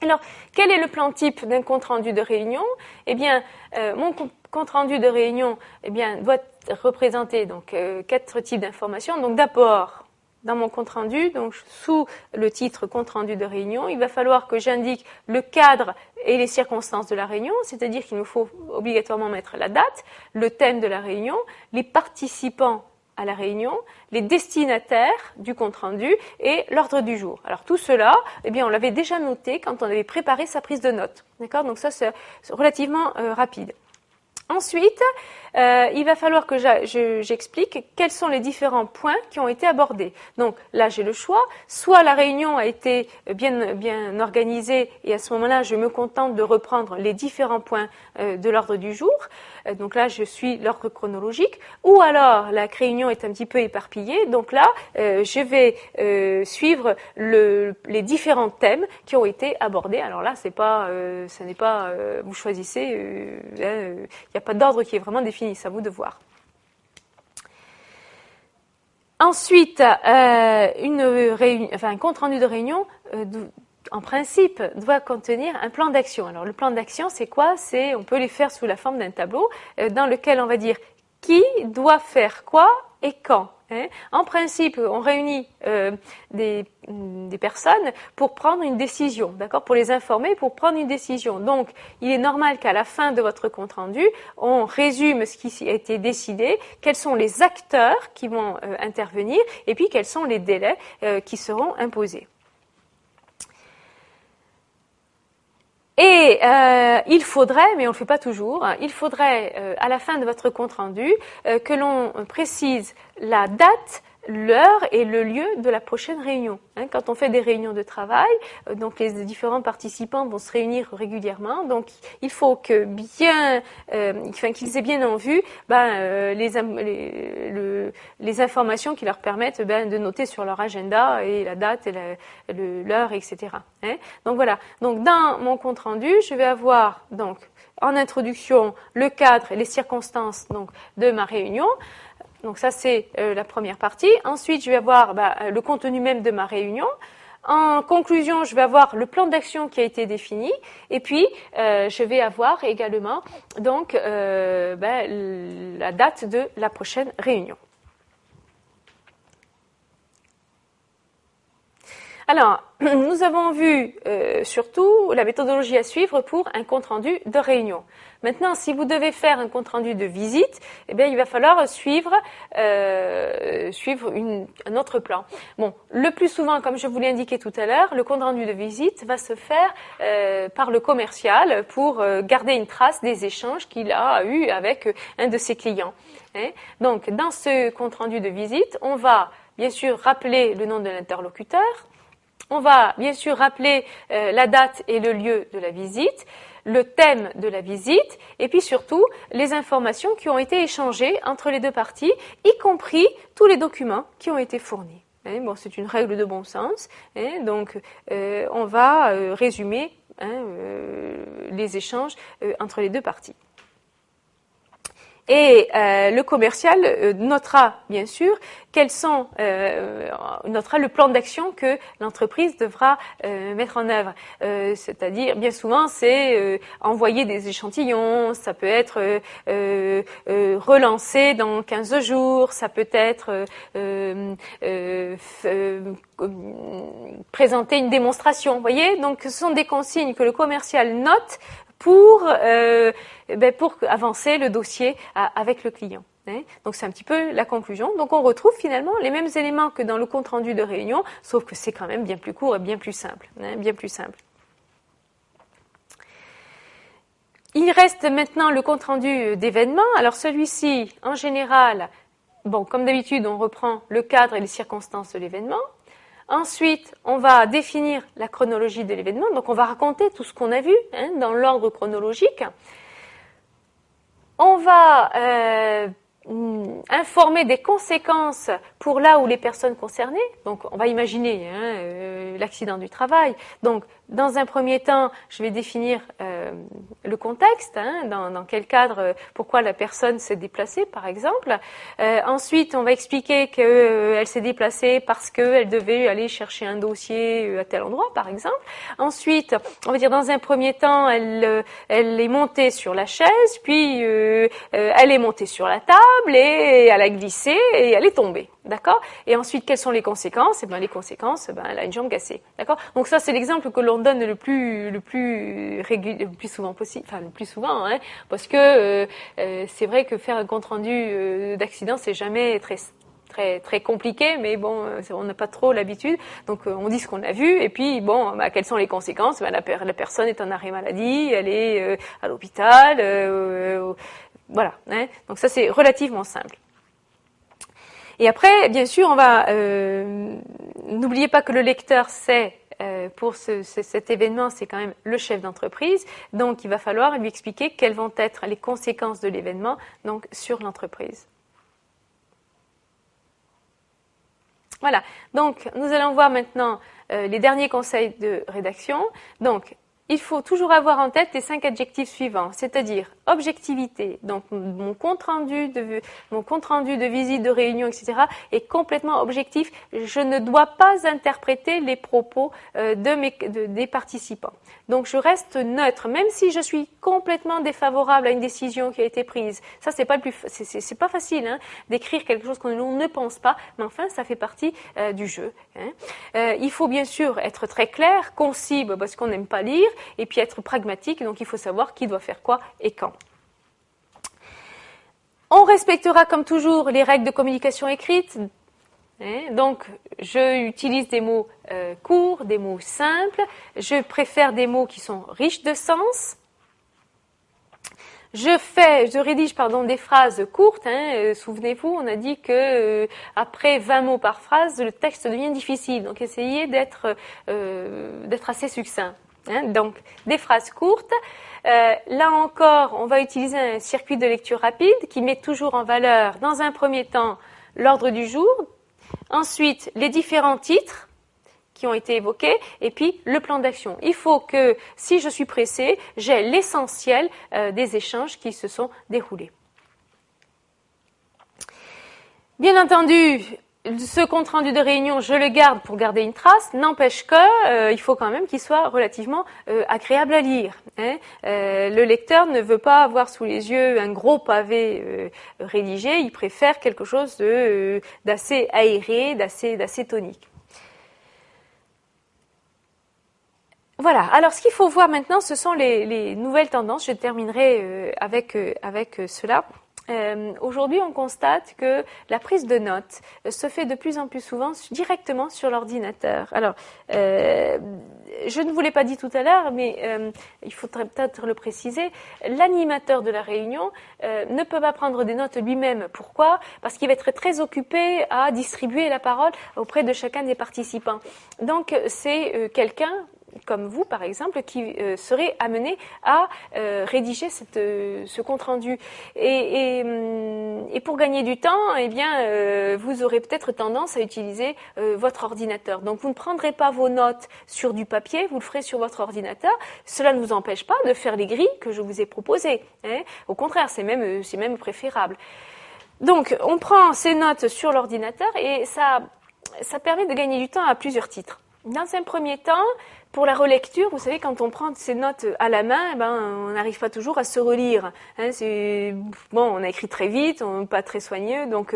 Alors, quel est le plan type d'un compte-rendu de réunion? Eh bien, mon compte-rendu de réunion doit représenter donc 4 types d'informations. Donc d'abord, dans mon compte-rendu, donc sous le titre compte-rendu de réunion, il va falloir que j'indique le cadre et les circonstances de la réunion, c'est-à-dire qu'il me faut obligatoirement mettre la date, le thème de la réunion, les participants à la réunion, les destinataires du compte-rendu et l'ordre du jour. Alors tout cela, on l'avait déjà noté quand on avait préparé sa prise de notes. D'accord? Donc ça, c'est relativement rapide. Ensuite, il va falloir que j'explique quels sont les différents points qui ont été abordés. Donc là, j'ai le choix. Soit la réunion a été bien organisée et à ce moment-là, je me contente de reprendre les différents points de l'ordre du jour. Donc là, je suis l'ordre chronologique. Ou alors, la réunion est un petit peu éparpillée. Donc là, je vais suivre les différents thèmes qui ont été abordés. Alors là, ce n'est pas vous choisissez. Il n'y a pas d'ordre qui est vraiment défini. C'est à vous de voir. Ensuite, un compte-rendu de réunion, en principe, doit contenir un plan d'action. Alors, le plan d'action, c'est quoi? On peut les faire sous la forme d'un tableau dans lequel on va dire qui doit faire quoi et quand. En principe, on réunit des personnes pour prendre une décision, d'accord, pour les informer, pour prendre une décision. Donc, il est normal qu'à la fin de votre compte-rendu, on résume ce qui a été décidé, quels sont les acteurs qui vont intervenir, et puis quels sont les délais qui seront imposés. Et il faudrait, mais on ne le fait pas toujours, il faudrait à la fin de votre compte-rendu que l'on précise la date, l'heure et le lieu de la prochaine réunion. Quand on fait des réunions de travail, donc les différents participants vont se réunir régulièrement. Donc il faut que qu'ils aient bien en vue les informations qui leur permettent de noter sur leur agenda et la date et l'heure, etc. Donc voilà. Donc dans mon compte rendu, je vais avoir donc en introduction le cadre et les circonstances donc de ma réunion. Donc ça, c'est la première partie. Ensuite, je vais avoir le contenu même de ma réunion. En conclusion, je vais avoir le plan d'action qui a été défini. Et puis, je vais avoir également donc la date de la prochaine réunion. Alors, nous avons vu surtout la méthodologie à suivre pour un compte-rendu de réunion. Maintenant, si vous devez faire un compte-rendu de visite, il va falloir suivre un autre plan. Bon, le plus souvent, comme je vous l'ai indiqué tout à l'heure, le compte-rendu de visite va se faire par le commercial pour garder une trace des échanges qu'il a eus avec un de ses clients. Donc, dans ce compte-rendu de visite, on va bien sûr rappeler le nom de l'interlocuteur. On va bien sûr rappeler la date et le lieu de la visite, le thème de la visite, et puis surtout les informations qui ont été échangées entre les deux parties, y compris tous les documents qui ont été fournis. Bon, c'est une règle de bon sens, donc on va résumer les échanges entre les deux parties. Et le commercial notera bien sûr notera le plan d'action que l'entreprise devra mettre en œuvre. C'est-à-dire, bien souvent, c'est envoyer des échantillons, ça peut être relancé dans 15 jours, ça peut être présenter une démonstration. Vous voyez, donc ce sont des consignes que le commercial note pour avancer le dossier avec le client. Donc c'est un petit peu la conclusion. Donc on retrouve finalement les mêmes éléments que dans le compte-rendu de réunion, sauf que c'est quand même bien plus court et bien plus simple. Bien plus simple. Il reste maintenant le compte-rendu d'événement. Alors celui-ci, en général, comme d'habitude, on reprend le cadre et les circonstances de l'événement. Ensuite, on va définir la chronologie de l'événement. Donc, on va raconter tout ce qu'on a vu dans l'ordre chronologique. On va informer des conséquences pour là où les personnes concernées. Donc, on va imaginer l'accident du travail. Donc, dans un premier temps, je vais définir le contexte, dans quel cadre, pourquoi la personne s'est déplacée, par exemple. Ensuite, on va expliquer qu'elle s'est déplacée parce qu'elle devait aller chercher un dossier à tel endroit, par exemple. Ensuite, on va dire dans un premier temps, elle est montée sur la chaise, puis elle est montée sur la table et elle a glissé et elle est tombée. D'accord? Et ensuite, quelles sont les conséquences? Eh ben, les conséquences, elle a une jambe cassée. D'accord? Donc ça, c'est l'exemple que l'on donne le plus souvent possible, enfin, le plus souvent, parce que c'est vrai que faire un compte rendu d'accident, c'est jamais très compliqué, mais bon, on n'a pas trop l'habitude. Donc, on dit ce qu'on a vu, et puis, bon, quelles sont les conséquences? La personne est en arrêt maladie, elle est à l'hôpital, voilà. Donc ça, c'est relativement simple. Et après, bien sûr, on va n'oubliez pas que le lecteur c'est pour cet événement, c'est quand même le chef d'entreprise, donc il va falloir lui expliquer quelles vont être les conséquences de l'événement donc sur l'entreprise. Voilà. Donc nous allons voir maintenant les derniers conseils de rédaction. Donc il faut toujours avoir en tête les 5 adjectifs suivants, c'est-à-dire objectivité, donc mon compte rendu de visite, de réunion, etc. est complètement objectif. Je ne dois pas interpréter les propos des participants. Donc je reste neutre, même si je suis complètement défavorable à une décision qui a été prise. Ça, c'est pas facile d'écrire quelque chose qu'on ne pense pas, mais enfin ça fait partie du jeu. Il faut bien sûr être très clair, concis, parce qu'on n'aime pas lire, et puis être pragmatique, donc il faut savoir qui doit faire quoi et quand. On respectera comme toujours les règles de communication écrite. Donc, je utilise des mots courts, des mots simples. Je préfère des mots qui sont riches de sens. Je rédige des phrases courtes. Souvenez-vous, on a dit que après 20 mots par phrase, le texte devient difficile. Donc, essayez d'être assez succinct. Donc, des phrases courtes. Là encore, on va utiliser un circuit de lecture rapide qui met toujours en valeur, dans un premier temps, l'ordre du jour, ensuite les différents titres qui ont été évoqués, et puis le plan d'action. Il faut que, si je suis pressée, j'ai l'essentiel des échanges qui se sont déroulés. Bien entendu, ce compte-rendu de réunion, je le garde pour garder une trace, n'empêche que il faut quand même qu'il soit relativement agréable à lire. Le lecteur ne veut pas avoir sous les yeux un gros pavé rédigé, il préfère quelque chose d'assez aéré, d'assez tonique. Voilà, alors ce qu'il faut voir maintenant, ce sont les nouvelles tendances. Je terminerai avec cela. Aujourd'hui, on constate que la prise de notes se fait de plus en plus souvent directement sur l'ordinateur. Alors, je ne vous l'ai pas dit tout à l'heure, mais il faudrait peut-être le préciser, l'animateur de la réunion ne peut pas prendre des notes lui-même. Pourquoi? Parce qu'il va être très occupé à distribuer la parole auprès de chacun des participants. Donc, c'est quelqu'un comme vous, par exemple, qui serait amené à rédiger ce compte-rendu. Et pour gagner du temps, eh bien, vous aurez peut-être tendance à utiliser votre ordinateur. Donc, vous ne prendrez pas vos notes sur du papier, vous le ferez sur votre ordinateur. Cela ne vous empêche pas de faire les grilles que je vous ai proposées. Au contraire, c'est même préférable. Donc, on prend ces notes sur l'ordinateur et ça permet de gagner du temps à plusieurs titres. Dans un premier temps, pour la relecture, vous savez, quand on prend ces notes à la main, on n'arrive pas toujours à se relire. On a écrit très vite, pas très soigneux, donc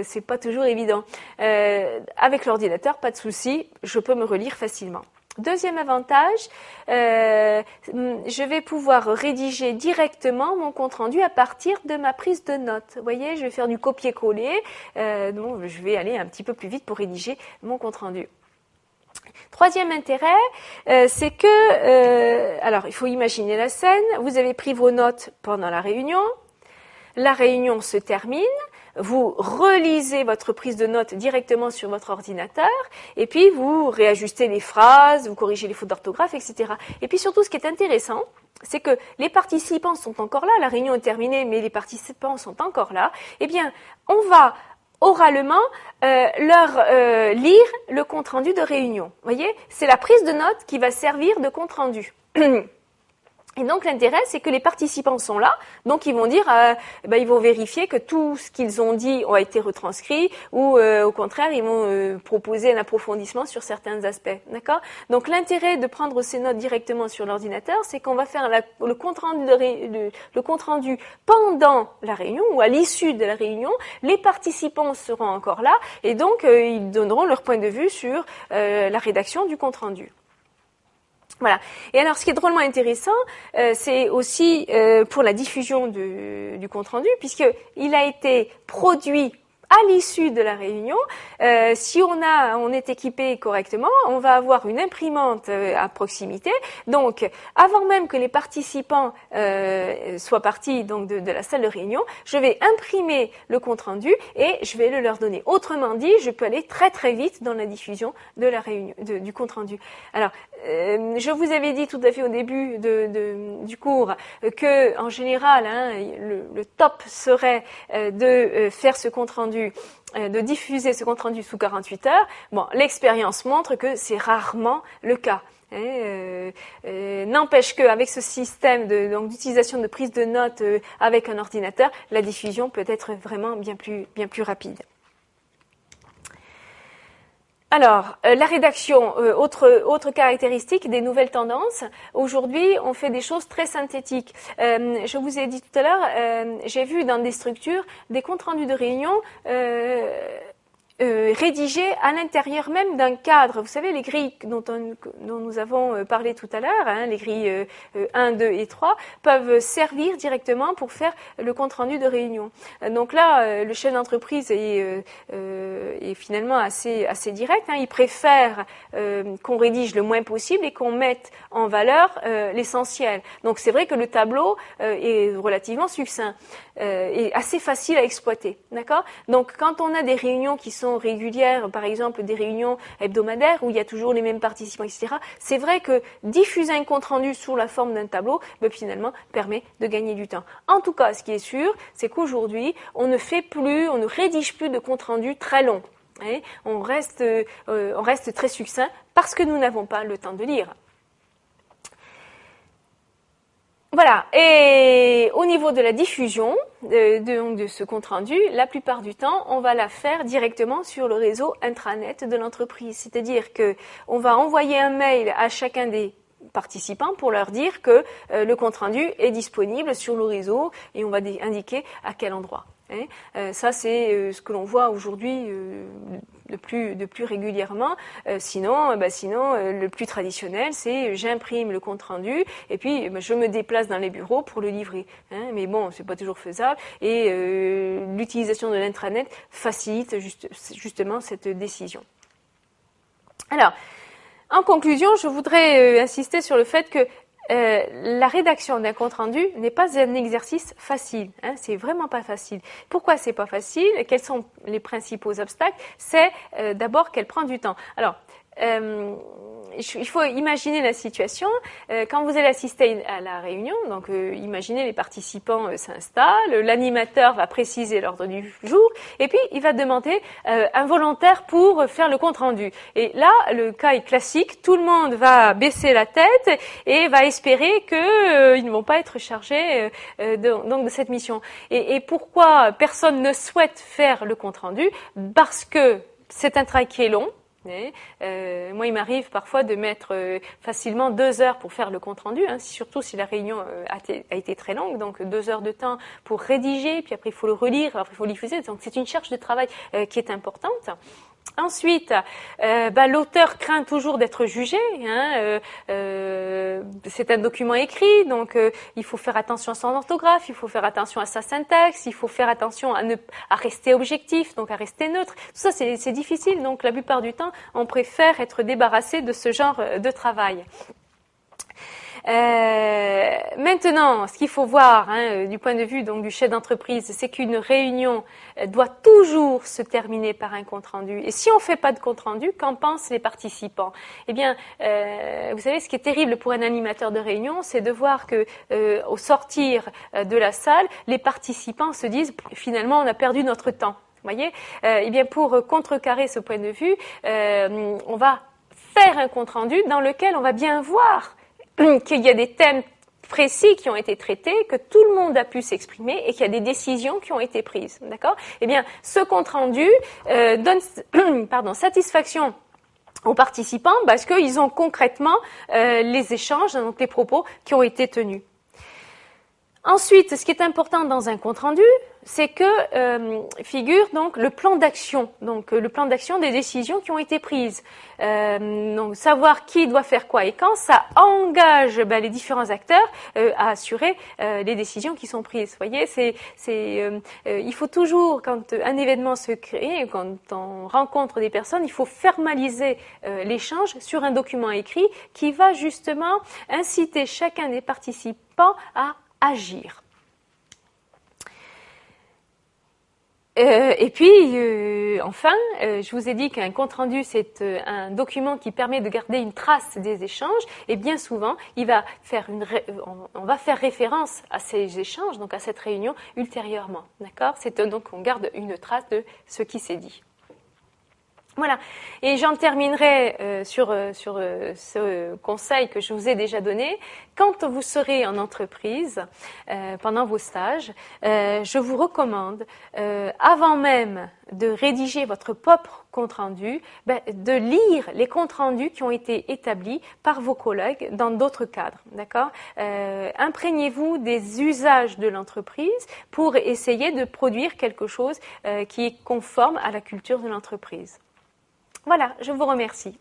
c'est pas toujours évident. Avec l'ordinateur, pas de souci, je peux me relire facilement. Deuxième avantage, je vais pouvoir rédiger directement mon compte-rendu à partir de ma prise de notes. Vous voyez, je vais faire du copier-coller, donc je vais aller un petit peu plus vite pour rédiger mon compte-rendu. Troisième intérêt, c'est que, alors il faut imaginer la scène, vous avez pris vos notes pendant la réunion se termine, vous relisez votre prise de notes directement sur votre ordinateur, et puis vous réajustez les phrases, vous corrigez les fautes d'orthographe, etc. Et puis surtout, ce qui est intéressant, c'est que les participants sont encore là, la réunion est terminée, mais les participants sont encore là, eh bien, on va oralement leur lire le compte-rendu de réunion. Vous voyez, c'est la prise de notes qui va servir de compte-rendu. Et donc l'intérêt, c'est que les participants sont là, donc ils vont dire, ils vont vérifier que tout ce qu'ils ont dit a été retranscrit, ou au contraire, ils vont proposer un approfondissement sur certains aspects, d'accord? Donc l'intérêt de prendre ces notes directement sur l'ordinateur, c'est qu'on va faire le compte rendu pendant la réunion ou à l'issue de la réunion. Les participants seront encore là et donc ils donneront leur point de vue sur la rédaction du compte rendu. Voilà. Et alors, ce qui est drôlement intéressant, c'est aussi pour la diffusion du compte-rendu, puisqu'il a été produit à l'issue de la réunion. Si on est équipé correctement, on va avoir une imprimante à proximité. Donc, avant même que les participants soient partis donc de la salle de réunion, je vais imprimer le compte-rendu et je vais le leur donner. Autrement dit, je peux aller très très vite dans la diffusion de la réunion, du compte-rendu. Alors, je vous avais dit tout à fait au début du cours que, en général, le top serait de faire ce compte-rendu, de diffuser ce compte-rendu sous 48 heures. Bon, l'expérience montre que c'est rarement le cas. N'empêche qu'avec ce système d'utilisation de prise de notes avec un ordinateur, la diffusion peut être vraiment bien plus rapide. Alors, la rédaction, autre caractéristique des nouvelles tendances. Aujourd'hui, on fait des choses très synthétiques. Je vous ai dit tout à l'heure, j'ai vu dans des structures des comptes rendus de réunion rédigés à l'intérieur même d'un cadre. Vous savez, les grilles dont nous avons parlé tout à l'heure, les grilles 1, 2 et 3, peuvent servir directement pour faire le compte-rendu de réunion. Donc là, le chef d'entreprise est finalement assez direct. Il préfère qu'on rédige le moins possible et qu'on mette en valeur l'essentiel. Donc c'est vrai que le tableau est relativement succinct et assez facile à exploiter. D'accord ? Donc quand on a des réunions qui sont régulières, par exemple des réunions hebdomadaires où il y a toujours les mêmes participants, etc., c'est vrai que diffuser un compte-rendu sous la forme d'un tableau, finalement, permet de gagner du temps. En tout cas, ce qui est sûr, c'est qu'aujourd'hui, on ne rédige plus de compte-rendu très long. On reste très succinct parce que nous n'avons pas le temps de lire. Voilà, et au niveau de la diffusion de ce compte-rendu, la plupart du temps, on va la faire directement sur le réseau intranet de l'entreprise. C'est-à-dire qu'on va envoyer un mail à chacun des participants pour leur dire que le compte-rendu est disponible sur le réseau et on va indiquer à quel endroit. Ça, c'est ce que l'on voit aujourd'hui de plus régulièrement. Sinon, le plus traditionnel, c'est j'imprime le compte rendu et puis je me déplace dans les bureaux pour le livrer. Mais bon, c'est pas toujours faisable et l'utilisation de l'intranet facilite justement cette décision. Alors, en conclusion, je voudrais insister sur le fait que la rédaction d'un compte-rendu n'est pas un exercice facile. C'est vraiment pas facile. Pourquoi c'est pas facile ? Quels sont les principaux obstacles ? C'est d'abord qu'elle prend du temps. Alors, il faut imaginer la situation. Quand vous allez assister à la réunion, donc imaginez les participants s'installent, l'animateur va préciser l'ordre du jour, et puis il va demander un volontaire pour faire le compte rendu. Et là, le cas est classique, tout le monde va baisser la tête et va espérer qu'ils ne vont pas être chargés donc de cette mission. Et pourquoi personne ne souhaite faire le compte rendu ? Parce que c'est un travail qui est long. Moi, il m'arrive parfois de mettre facilement 2 heures pour faire le compte-rendu, surtout si la réunion a été très longue, donc 2 heures de temps pour rédiger, puis après il faut le relire, après il faut le diffuser, donc c'est une charge de travail qui est importante. Ensuite, l'auteur craint toujours d'être jugé. C'est un document écrit, donc il faut faire attention à son orthographe, il faut faire attention à sa syntaxe, il faut faire attention à rester objectif, donc à rester neutre. Tout ça, c'est difficile, donc la plupart du temps, on préfère être débarrassé de ce genre de travail. Maintenant, ce qu'il faut voir du point de vue donc du chef d'entreprise, c'est qu'une réunion doit toujours se terminer par un compte-rendu. Et si on ne fait pas de compte-rendu, qu'en pensent les participants ? Eh bien, vous savez, ce qui est terrible pour un animateur de réunion, c'est de voir que au sortir de la salle, les participants se disent finalement on a perdu notre temps. Voyez, eh bien pour contrecarrer ce point de vue, on va faire un compte rendu dans lequel on va bien voir qu'il y a des thèmes précis qui ont été traités, que tout le monde a pu s'exprimer et qu'il y a des décisions qui ont été prises. D'accord ? Eh bien, ce compte rendu donne satisfaction aux participants parce qu'ils ont concrètement les échanges, donc les propos qui ont été tenus. Ensuite, ce qui est important dans un compte rendu, c'est que figure donc le plan d'action, donc le plan d'action des décisions qui ont été prises. Donc savoir qui doit faire quoi et quand, ça engage les différents acteurs à assurer les décisions qui sont prises. Vous voyez, il faut toujours, quand un événement se crée, quand on rencontre des personnes, il faut formaliser l'échange sur un document écrit qui va justement inciter chacun des participants à agir. Et puis, enfin, je vous ai dit qu'un compte-rendu, c'est un document qui permet de garder une trace des échanges. Et bien souvent, on va faire référence à ces échanges, donc à cette réunion, ultérieurement. D'accord ? Donc, on garde une trace de ce qui s'est dit. Voilà, et j'en terminerai sur ce conseil que je vous ai déjà donné. Quand vous serez en entreprise, pendant vos stages, je vous recommande, avant même de rédiger votre propre compte-rendu, de lire les comptes-rendus qui ont été établis par vos collègues dans d'autres cadres. D'accord ? Imprégnez-vous des usages de l'entreprise pour essayer de produire quelque chose qui est conforme à la culture de l'entreprise. Voilà, je vous remercie.